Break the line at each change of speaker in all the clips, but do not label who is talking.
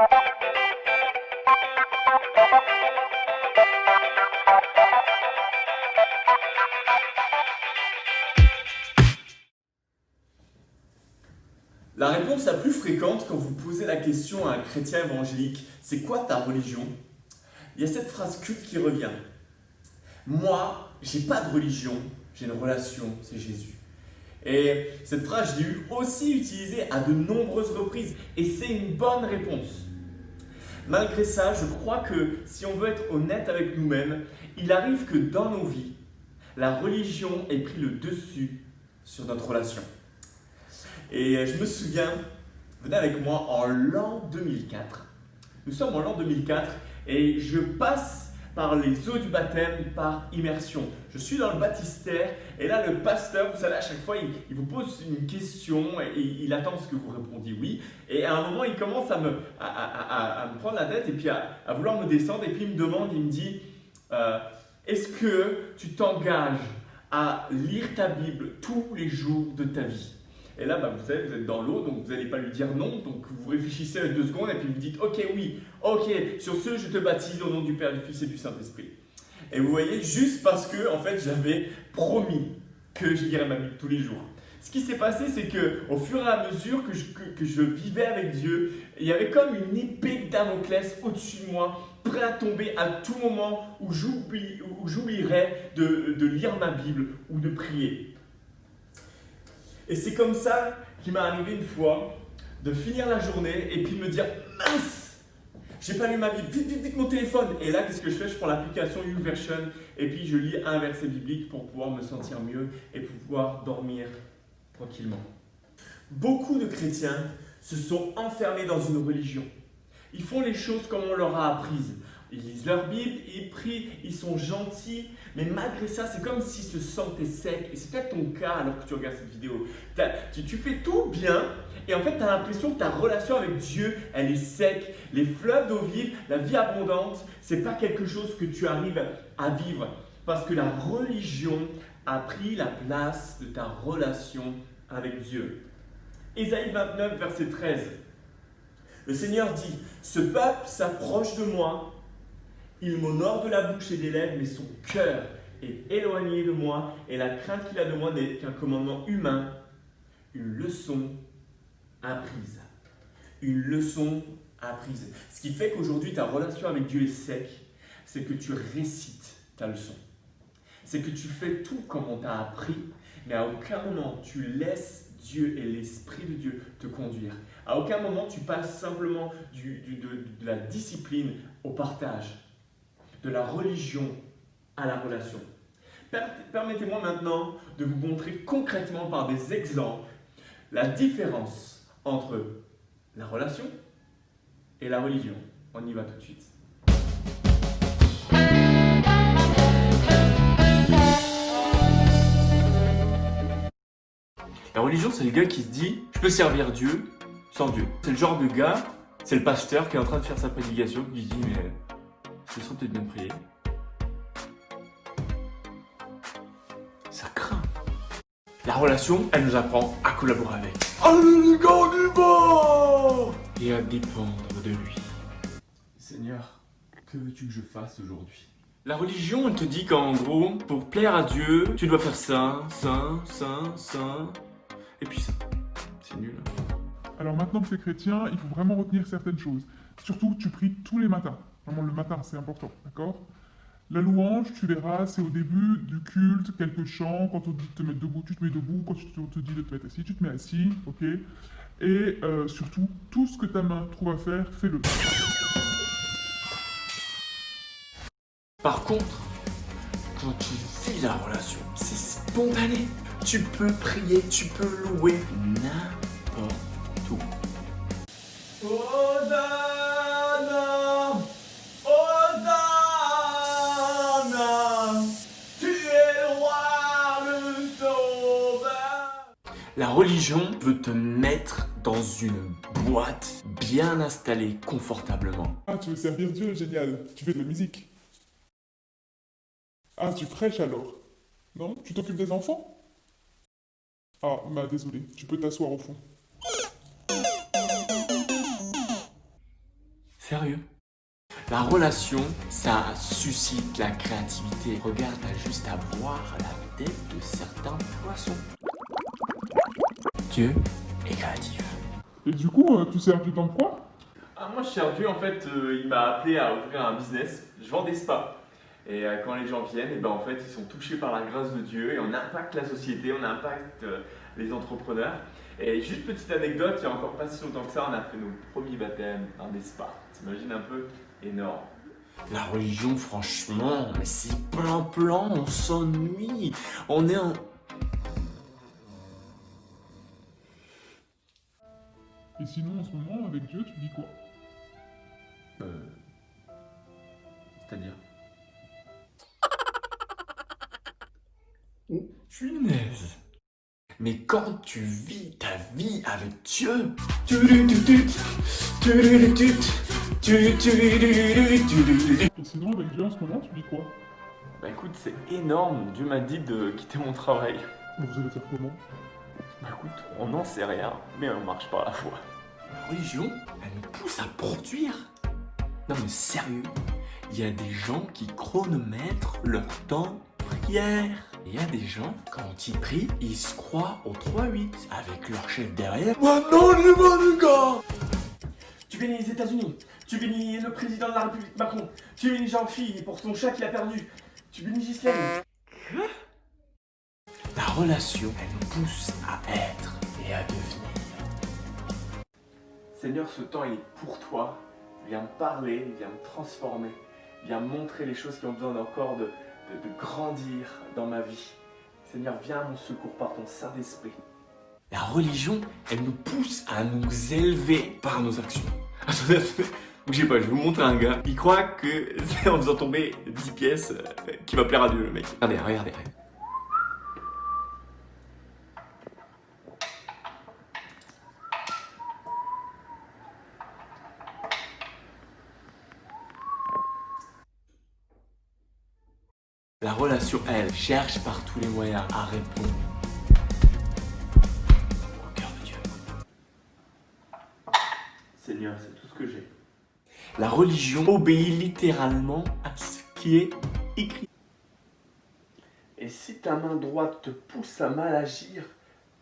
La réponse la plus fréquente quand vous posez la question à un chrétien évangélique, c'est quoi ta religion? Il y a cette phrase culte qui revient. Moi, j'ai pas de religion, j'ai une relation, c'est Jésus. Et cette phrase, je l'ai eu aussi utilisée à de nombreuses reprises. Et c'est une bonne réponse. Malgré ça, je crois que si on veut être honnête avec nous-mêmes, il arrive que dans nos vies, la religion ait pris le dessus sur notre relation. Et je me souviens, venez avec moi en l'an 2004. Nous sommes en l'an 2004 et je passe par les eaux du baptême par immersion. Je suis dans le baptistère et là le pasteur, vous savez, à chaque fois il vous pose une question et il attend ce que vous répondiez oui. Et à un moment il commence à me prendre la tête et puis à vouloir me descendre et puis il me demande, il me dit est-ce que tu t'engages à lire ta Bible tous les jours de ta vie? Et là, vous savez, vous êtes dans l'eau, donc vous n'allez pas lui dire non. Donc vous réfléchissez 2 secondes et puis vous dites ok, oui, ok, sur ce, je te baptise au nom du Père, du Fils et du Saint-Esprit. Et vous voyez, juste parce que, en fait, j'avais promis que je lirais ma Bible tous les jours. Ce qui s'est passé, c'est qu'au fur et à mesure que je vivais avec Dieu, il y avait comme une épée de Damoclès au-dessus de moi, prêt à tomber à tout moment où j'oublierais de lire ma Bible ou de prier. Et c'est comme ça qu'il m'est arrivé une fois de finir la journée et puis de me dire mince, j'ai pas lu ma Bible, vite mon téléphone. Et là, qu'est-ce que je fais? Je prends l'application YouVersion et puis je lis un verset biblique pour pouvoir me sentir mieux et pour pouvoir dormir tranquillement. Beaucoup de chrétiens se sont enfermés dans une religion. Ils font les choses comme on leur a apprises. Ils lisent leur Bible, ils prient, ils sont gentils, mais malgré ça, c'est comme s'ils se sentaient secs. Et c'est peut-être ton cas alors que tu regardes cette vidéo. Tu fais tout bien, et en fait, tu as l'impression que ta relation avec Dieu, elle est sec. Les fleuves d'eau vive, la vie abondante, c'est pas quelque chose que tu arrives à vivre. Parce que la religion a pris la place de ta relation avec Dieu. Ésaïe 29, verset 13. Le Seigneur dit, « Ce peuple s'approche de moi, il m'honore de la bouche et des lèvres, mais son cœur est éloigné de moi, et la crainte qu'il a de moi n'est qu'un commandement humain, une leçon apprise. » Une leçon apprise. Ce qui fait qu'aujourd'hui, ta relation avec Dieu est sec, c'est que tu récites ta leçon. C'est que tu fais tout comme on t'a appris, mais à aucun moment tu laisses Dieu et l'Esprit de Dieu te conduire. À aucun moment tu passes simplement de la discipline au partage, de la religion à la relation. Permettez-moi maintenant de vous montrer concrètement par des exemples la différence entre la relation et la religion. On y va tout de suite. La religion, c'est le gars qui se dit « je peux servir Dieu sans Dieu ». C'est le genre de gars, c'est le pasteur qui est en train de faire sa prédication, qui se dit « mais ce serait peut-être bien de prier ». Ça craint. La relation, elle nous apprend à collaborer avec. Allez les gars, on y va! Et à dépendre de lui. Seigneur, que veux-tu que je fasse aujourd'hui? La religion, elle te dit qu'en gros, pour plaire à Dieu, tu dois faire ça, et puis ça. C'est nul.
Alors maintenant que tu es chrétien, il faut vraiment retenir certaines choses. Surtout, tu pries tous les matins. Vraiment, le matin, c'est important, d'accord? La louange, tu verras, c'est au début du culte, quelques chants. Quand on te dit de te mettre debout, tu te mets debout. Quand on te dit de te mettre assis, tu te mets assis, ok? Et surtout, tout ce que ta main trouve à faire, fais-le.
Par contre, quand tu vis la relation, c'est spontané. Tu peux prier, tu peux louer n'importe où. Hosanna, Hosanna, tu es le roi, le sauveur. La religion veut te mettre dans une boîte bien installée confortablement.
Ah, tu veux servir Dieu, génial. Tu fais de la musique. Ah, tu prêches alors? Non? Tu t'occupes des enfants? Ah, désolé, tu peux t'asseoir au fond.
Sérieux? La relation, ça suscite la créativité. Regarde, t'as juste à voir la tête de certains poissons. Dieu est créatif.
Et du coup, tu sers du temps de quoi?
Moi, cher Dieu, en fait, il m'a appelé à ouvrir un business. Je vends des spas. Et quand les gens viennent, et ben, en fait, ils sont touchés par la grâce de Dieu et on impacte la société, on impacte les entrepreneurs. Et juste petite anecdote, il n'y a encore pas si longtemps que ça, on a fait nos premiers baptêmes dans des spas. T'imagines un peu? Énorme.
La religion, franchement, mais c'est plan-plan, on s'ennuie. On est en...
Et sinon, en ce moment, avec Dieu, tu dis quoi?
C'est-à-dire?
Oh, punaise. Mais quand tu vis ta vie avec Dieu...
Et sinon, avec Dieu, en ce moment, tu dis quoi?
Bah écoute, c'est énorme. Dieu m'a dit de quitter mon travail.
Vous allez faire comment?
Bah écoute, on n'en sait rien, mais on marche par la foi.
La religion, elle nous pousse à produire. Non mais sérieux, il y a des gens qui chronomètrent leur temps de prière. Il y a des gens, quand ils prient, ils se croient au 3-8 avec leur chef derrière. Maintenant, je veux le gars.
Tu bénis les États-Unis, tu bénis le président de la République Macron, tu bénis Jean-Phi pour son chat qu'il a perdu, tu bénis Ghislaine.
La relation, elle nous pousse à être et à devenir.
Seigneur, ce temps il est pour toi. Viens me parler, viens me transformer, viens me montrer les choses qui ont besoin encore de grandir dans ma vie. Seigneur, viens à mon secours par ton Saint-Esprit.
La religion, elle nous pousse à nous élever par nos actions. Attendez, je sais pas, je vais vous montrer un gars. Il croit que c'est en faisant tomber 10 pièces qu'il va plaire à Dieu, le mec. Regardez. La relation, elle, cherche par tous les moyens à répondre au cœur de Dieu.
Seigneur, c'est tout ce que j'ai.
La religion obéit littéralement à ce qui est écrit.
Et si ta main droite te pousse à mal agir,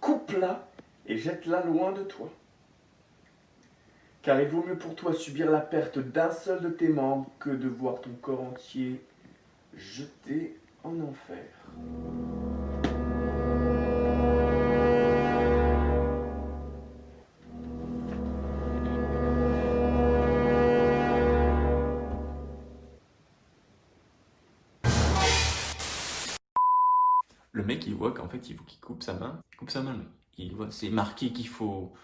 coupe-la et jette-la loin de toi. Car il vaut mieux pour toi subir la perte d'un seul de tes membres que de voir ton corps entier jeté en enfer.
Le mec, il voit qu'en fait, il faut qu'il coupe sa main. Il coupe sa main, le mec. Il voit, c'est marqué qu'il faut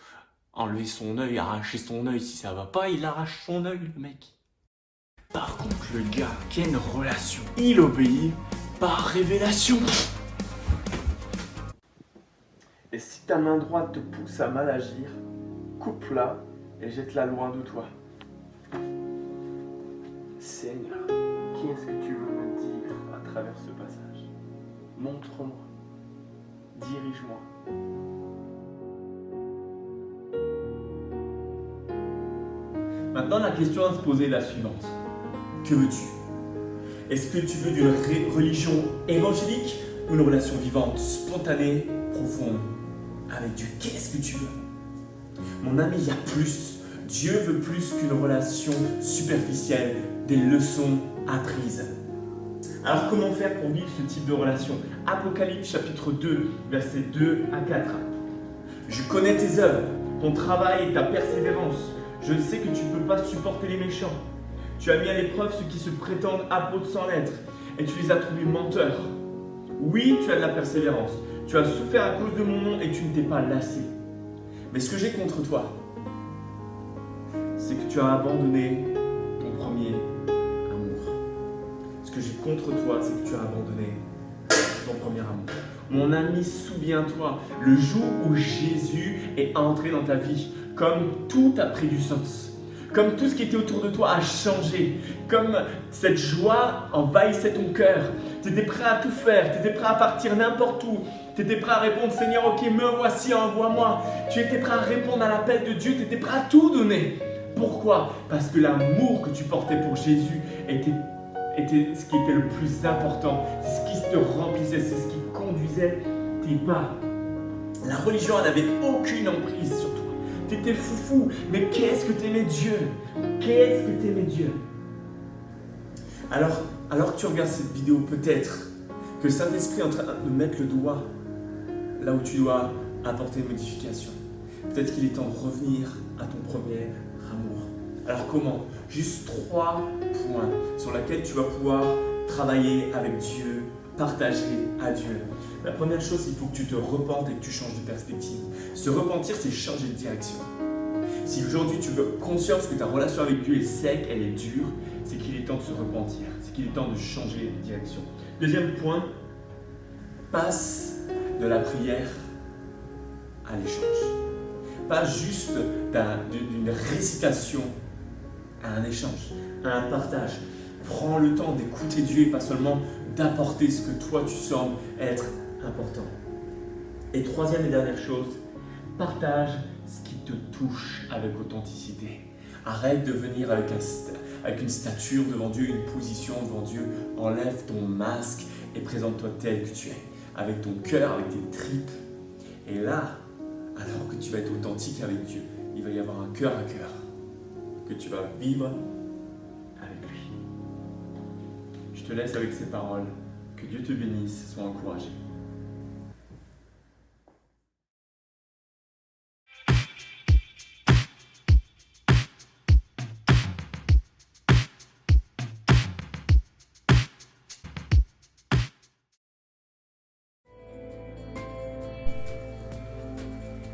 enlever son œil, arracher son œil. Si ça va pas, il arrache son œil, le mec. Par contre, le gars qui a une relation, il obéit par révélation.
Et si ta main droite te pousse à mal agir, coupe-la et jette-la loin de toi. Seigneur, qu'est-ce que tu veux me dire à travers ce passage? Montre-moi, dirige-moi. Maintenant, la question à se poser est la suivante. Que veux-tu? Est-ce que tu veux d'une religion évangélique ou une relation vivante, spontanée, profonde avec Dieu? Qu'est-ce que tu veux? Mon ami, il y a plus. Dieu veut plus qu'une relation superficielle, des leçons apprises. Alors comment faire pour vivre ce type de relation? Apocalypse chapitre 2, versets 2 à 4. Je connais tes œuvres, ton travail et ta persévérance. Je sais que tu ne peux pas supporter les méchants. Tu as mis à l'épreuve ceux qui se prétendent apôtres sans l'être, et tu les as trouvés menteurs. Oui, tu as de la persévérance. Tu as souffert à cause de mon nom et tu ne t'es pas lassé. Mais ce que j'ai contre toi, c'est que tu as abandonné ton premier amour. Ce que j'ai contre toi, c'est que tu as abandonné ton premier amour. Mon ami, souviens-toi, le jour où Jésus est entré dans ta vie, comme tout a pris du sens, comme tout ce qui était autour de toi a changé, comme cette joie envahissait ton cœur, tu étais prêt à tout faire, tu étais prêt à partir n'importe où, tu étais prêt à répondre « Seigneur, ok, me voici, envoie-moi ». Tu étais prêt à répondre à l'appel de Dieu, tu étais prêt à tout donner Pourquoi? Parce que l'amour que tu portais pour Jésus était ce qui était le plus important, c'est ce qui te remplissait, c'est ce qui conduisait tes pas. La religion n'avait aucune emprise sur toi. Tu étais foufou, mais qu'est-ce que t'aimais Dieu? Qu'est-ce que t'aimais Dieu? Alors que tu regardes cette vidéo, peut-être que le Saint-Esprit est en train de mettre le doigt là où tu dois apporter une modification. Peut-être qu'il est temps de revenir à ton premier amour. Alors comment? Juste 3 points sur lesquels tu vas pouvoir travailler avec Dieu, partager à Dieu. La première chose, il faut que tu te repentes et que tu changes de perspective. Se repentir, c'est changer de direction. Si aujourd'hui tu veux conscience que ta relation avec Dieu est sec, elle est dure, c'est qu'il est temps de se repentir, c'est qu'il est temps de changer de direction. Deuxième point, passe de la prière à l'échange. Pas juste d'une récitation à un échange, à un partage. Prends le temps d'écouter Dieu et pas seulement d'apporter ce que toi tu sembles être important. Et troisième et dernière chose, partage ce qui te touche avec authenticité. Arrête de venir avec une stature devant Dieu, une position devant Dieu. Enlève ton masque et présente-toi tel que tu es, avec ton cœur, avec tes tripes. Et là, alors que tu vas être authentique avec Dieu, il va y avoir un cœur à cœur que tu vas vivre avec lui. Je te laisse avec ces paroles. Que Dieu te bénisse, sois encouragé.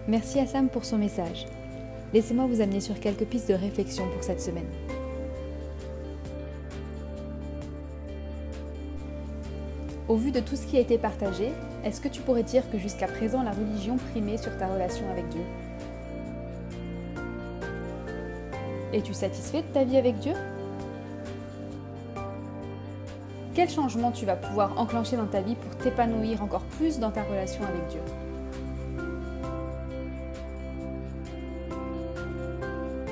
Merci à Sam pour son message. Laissez-moi vous amener sur quelques pistes de réflexion pour cette semaine. Au vu de tout ce qui a été partagé, est-ce que tu pourrais dire que jusqu'à présent la religion primait sur ta relation avec Dieu? Es-tu satisfait de ta vie avec Dieu? Quel changement tu vas pouvoir enclencher dans ta vie pour t'épanouir encore plus dans ta relation avec Dieu?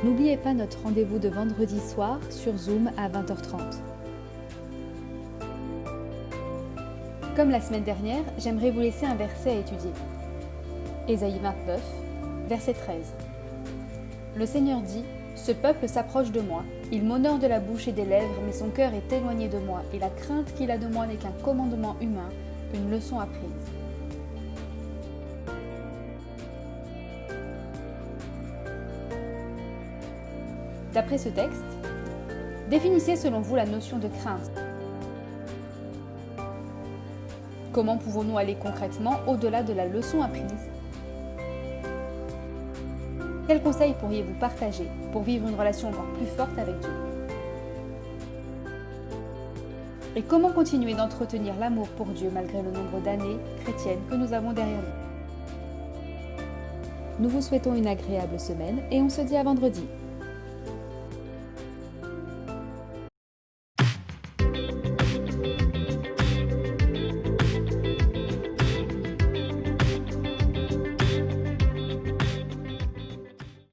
N'oubliez pas notre rendez-vous de vendredi soir sur Zoom à 20h30. Comme la semaine dernière, j'aimerais vous laisser un verset à étudier. Ésaïe 29, verset 13. Le Seigneur dit : « Ce peuple s'approche de moi, il m'honore de la bouche et des lèvres, mais son cœur est éloigné de moi, et la crainte qu'il a de moi n'est qu'un commandement humain, une leçon apprise. » D'après ce texte, définissez selon vous la notion de crainte. Comment pouvons-nous aller concrètement au-delà de la leçon apprise? Quels conseils pourriez-vous partager pour vivre une relation encore plus forte avec Dieu? Et comment continuer d'entretenir l'amour pour Dieu malgré le nombre d'années chrétiennes que nous avons derrière nous? Nous vous souhaitons une agréable semaine et on se dit à vendredi.